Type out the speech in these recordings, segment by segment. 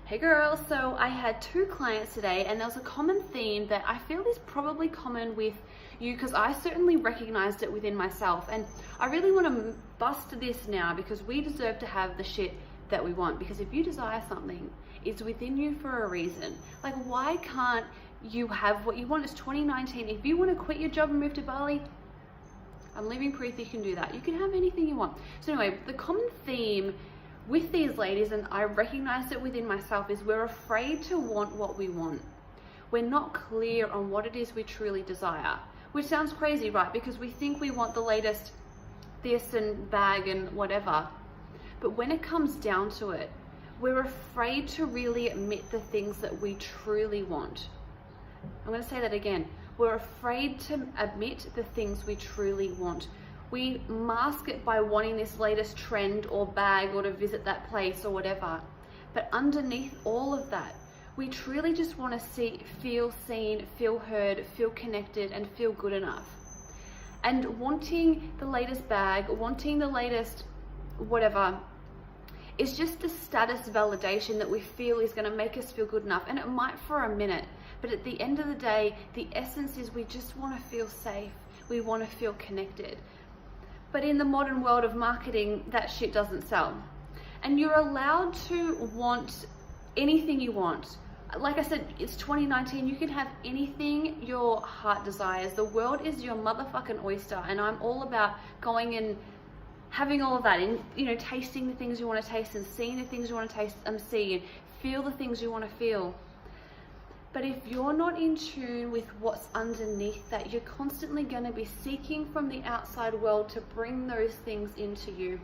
Hey girls, so I had 2 clients today and there was a common theme that I feel is probably common with you because I certainly recognized it within myself, and I really want to bust this now because we deserve to have the shit that we want. Because if you desire something, it's within you for a reason. Like, why can't you have what you want? It's 2019. If you want to quit your job and move to Bali, I'm leaving proof you can do that. You can have anything you want. So anyway, the common theme with these ladies, and I recognized it within myself, is we're afraid to want what we want. We're not clear on what it is we truly desire, which sounds crazy, right? Because we think we want the latest this and bag and whatever. But when it comes down to it, we're afraid to really admit the things that we truly want. I'm going to say that again. We're afraid to admit the things we truly want. We mask it by wanting this latest trend or bag or to visit that place or whatever. But underneath all of that, we truly just want to feel seen, feel heard, feel connected, and feel good enough. And wanting the latest bag, wanting the latest whatever, is just the status validation that we feel is going to make us feel good enough. And it might for a minute, but at the end of the day, the essence is we just want to feel safe. We want to feel connected. But in the modern world of marketing, that shit doesn't sell. And you're allowed to want anything you want. Like I said, it's 2019. You can have anything your heart desires. The world is your motherfucking oyster. And I'm all about going and having all of that, and tasting the things you want to taste, and seeing the things you want to taste and see, and feel the things you want to feel. But if you're not in tune with what's underneath that, you're constantly going to be seeking from the outside world to bring those things into you.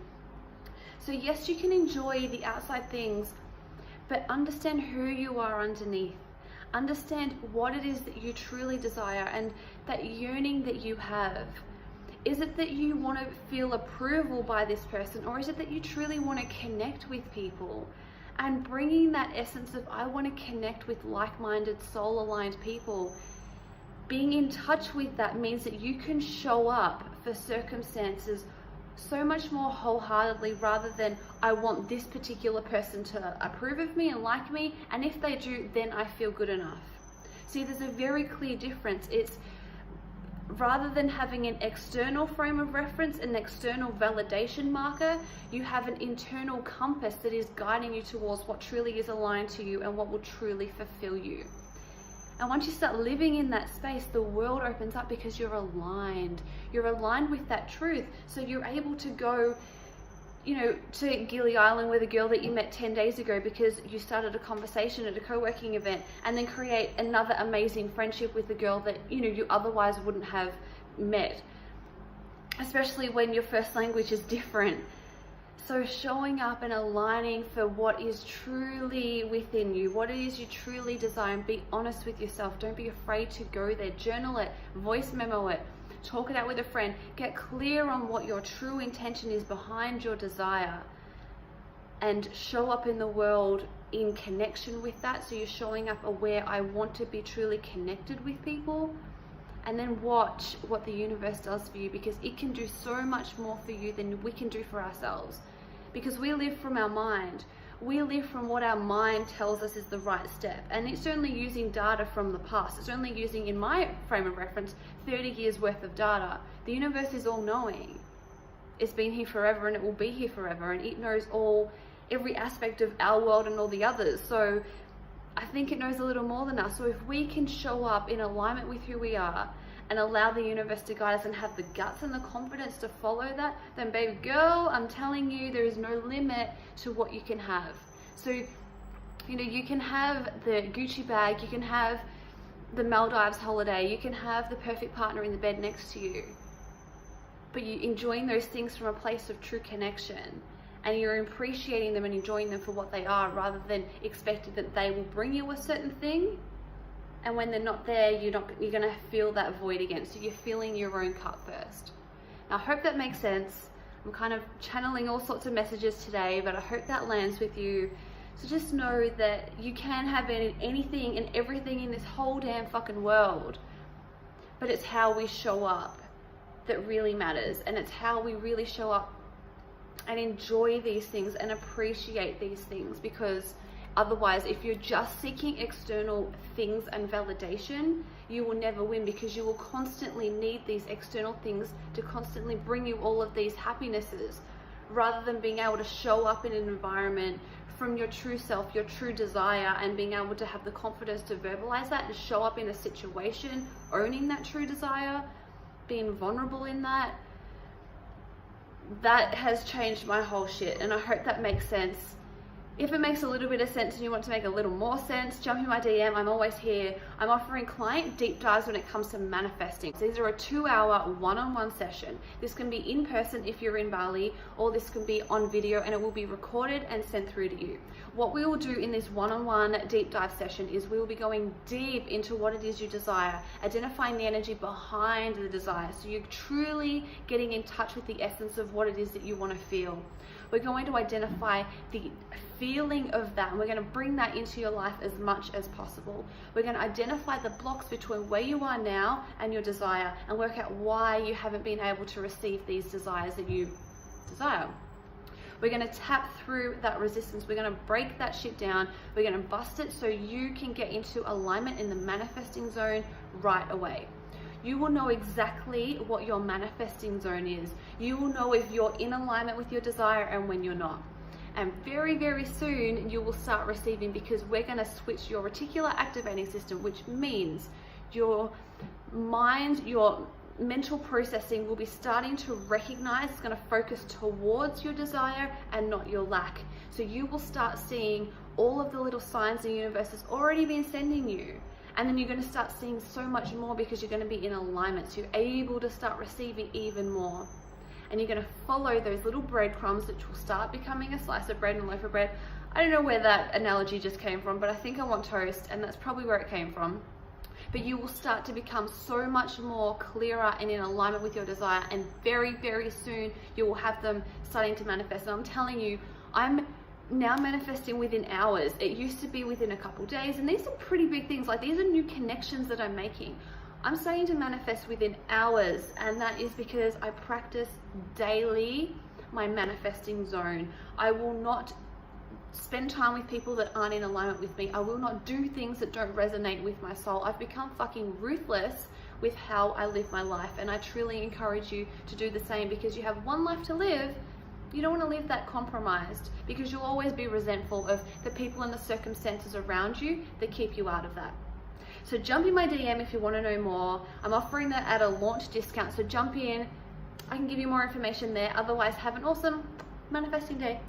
So yes, you can enjoy the outside things, but understand who you are underneath. Understand what it is that you truly desire and that yearning that you have. Is it that you want to feel approval by this person, or is it that you truly want to connect with people? And bringing that essence of, I want to connect with like-minded, soul-aligned people. Being in touch with that means that you can show up for circumstances so much more wholeheartedly, rather than, I want this particular person to approve of me and like me, and if they do, then I feel good enough. See, there's a very clear difference. It's rather than having an external frame of reference, an external validation marker, you have an internal compass that is guiding you towards what truly is aligned to you and what will truly fulfill you. And once you start living in that space, the world opens up because you're aligned. You're aligned with that truth. So you're able to go, to Gili Island with a girl that you met 10 days ago because you started a conversation at a co-working event, and then create another amazing friendship with a girl that, you otherwise wouldn't have met, especially when your first language is different. So showing up and aligning for what is truly within you, what it is you truly desire, and be honest with yourself. Don't be afraid to go there. Journal it, voice memo it, talk it out with a friend. Get clear on what your true intention is behind your desire, and show up in the world in connection with that. So you're showing up aware, I want to be truly connected with people. And then watch what the universe does for you, because it can do so much more for you than we can do for ourselves. Because we live from our mind. We live from what our mind tells us is the right step. And it's only using data from the past. It's only using, in my frame of reference, 30 years worth of data. The universe is all knowing. It's been here forever and it will be here forever. And it knows every aspect of our world and all the others. So I think it knows a little more than us. So if we can show up in alignment with who we are and allow the universe to guide us and have the guts and the confidence to follow that, then baby girl, I'm telling you, there is no limit to what you can have. So, you can have the Gucci bag, you can have the Maldives holiday, you can have the perfect partner in the bed next to you, but you're enjoying those things from a place of true connection. And you're appreciating them and enjoying them for what they are, rather than expecting that they will bring you a certain thing. And when they're not there, you're going to feel that void again. So you're filling your own cup first. Now, I hope that makes sense. I'm kind of channeling all sorts of messages today, but I hope that lands with you. So just know that you can have anything and everything in this whole damn fucking world. But it's how we show up that really matters. And it's how we really show up and enjoy these things and appreciate these things, because Otherwise, if you're just seeking external things and validation, you will never win, because you will constantly need these external things to constantly bring you all of these happinesses, rather than being able to show up in an environment from your true self, your true desire, and being able to have the confidence to verbalize that and show up in a situation, owning that true desire, being vulnerable in that. That has changed my whole shit, and I hope that makes sense. If it makes a little bit of sense and you want to make a little more sense, jump in my DM. I'm always here. I'm offering client deep dives when it comes to manifesting. These are a 2-hour one-on-one session. This can be in person if you're in Bali, or this can be on video, and it will be recorded and sent through to you. What we will do in this one-on-one deep dive session is we will be going deep into what it is you desire, identifying the energy behind the desire, so you're truly getting in touch with the essence of what it is that you want to feel. We're going to identify the feeling of that, and we're going to bring that into your life as much as possible. We're going to identify the blocks between where you are now and your desire, and work out why you haven't been able to receive these desires that you desire. We're going to tap through that resistance. We're going to break that shit down. We're going to bust it so you can get into alignment in the manifesting zone right away. You will know exactly what your manifesting zone is. You will know if you're in alignment with your desire and when you're not. And very, very soon you will start receiving, because we're going to switch your reticular activating system, which means your mind, your mental processing will be starting to recognize, it's going to focus towards your desire and not your lack. So you will start seeing all of the little signs the universe has already been sending you. And then you're going to start seeing so much more, because you're going to be in alignment. So you're able to start receiving even more. And you're going to follow those little breadcrumbs, which will start becoming a slice of bread and a loaf of bread. I don't know where that analogy just came from, but I think I want toast, and that's probably where it came from. But you will start to become so much more clearer and in alignment with your desire. And very, very soon you will have them starting to manifest. And I'm telling you, I'm now manifesting within hours. It used to be within a couple days, and these are pretty big things. Like, these are new connections that I'm making. I'm starting to manifest within hours, and that is because I practice daily my manifesting zone. I will not spend time with people that aren't in alignment with me. I will not do things that don't resonate with my soul. I've become fucking ruthless with how I live my life, and I truly encourage you to do the same, because you have one life to live. You don't want to live that compromised, because you'll always be resentful of the people and the circumstances around you that keep you out of that. So jump in my DM if you want to know more. I'm offering that at a launch discount, so jump in. I can give you more information there. Otherwise, have an awesome manifesting day.